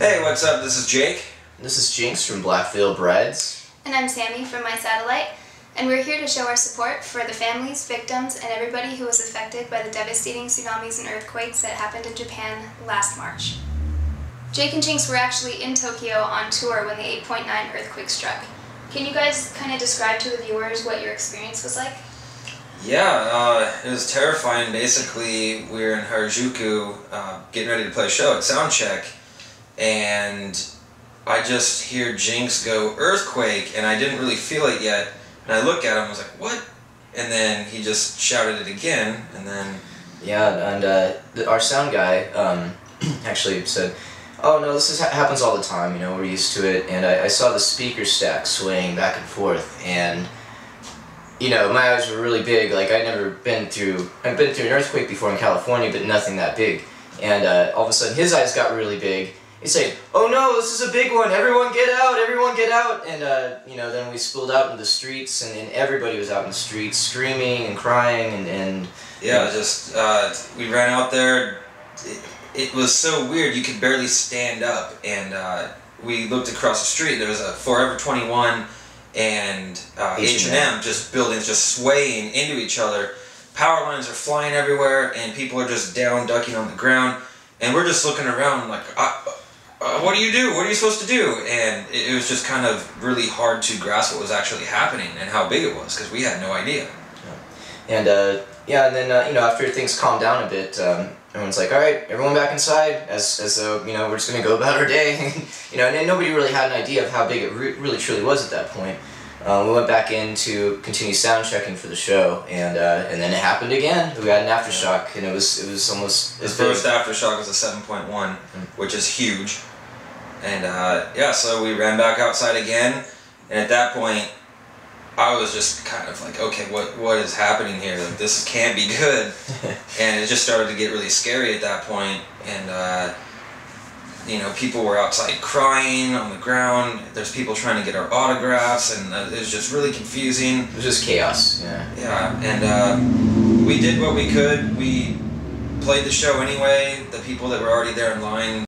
Hey, what's up? This is Jake. This is Jinxx from Blackfield Brides. And I'm Sammi from My Satellite, and we're here to show our support for the families, victims, and everybody who was affected by the devastating tsunamis and earthquakes that happened in Japan last March. Jake and Jinxx were actually in Tokyo on tour when the 8.9 earthquake struck. Can you guys kind of describe to the viewers what your experience was like? Yeah, it was terrifying. Basically, we were in Harajuku getting ready to play a show at Soundcheck, and I just hear Jinxx go, "Earthquake," and I didn't really feel it yet. And I look at him, I was like, "What?" And then he just shouted it again, and then... Yeah, and our sound guy actually said, "Oh no, this happens all the time, you know, we're used to it." And I saw the speaker stack swaying back and forth, and you know, my eyes were really big. Like, I've been through an earthquake before in California, but nothing that big. And all of a sudden his eyes got really big. He said, "Oh no, this is a big one, everyone get out, everyone get out." And you know, then we spilled out into the streets, and everybody was out in the streets screaming and crying, and yeah, just we ran out there. It was so weird, you could barely stand up, and we looked across the street. There was a Forever 21 and H&M, just buildings just swaying into each other. Power lines are flying everywhere, and people are just down, ducking on the ground, and we're just looking around like, what do you do? What are you supposed to do? And it was just kind of really hard to grasp what was actually happening and how big it was, because we had no idea. Yeah. And yeah, and then you know, after things calmed down a bit, everyone's like, "All right, everyone back inside," as though, you know, we're just gonna go about our day. You know, and nobody really had an idea of how big it really truly was at that point. We went back in to continue sound checking for the show, and then it happened again. We got an aftershock, and it was almost the first aftershock was a 7.1, which is huge. And yeah, so we ran back outside again, and at that point, I was just kind of like, okay, what is happening here? Like, this can't be good. And it just started to get really scary at that point, and you know, people were outside crying on the ground. There's people trying to get our autographs, and it was just really confusing. It was just chaos. Yeah. Yeah, and we did what we could. We played the show anyway. The people that were already there in line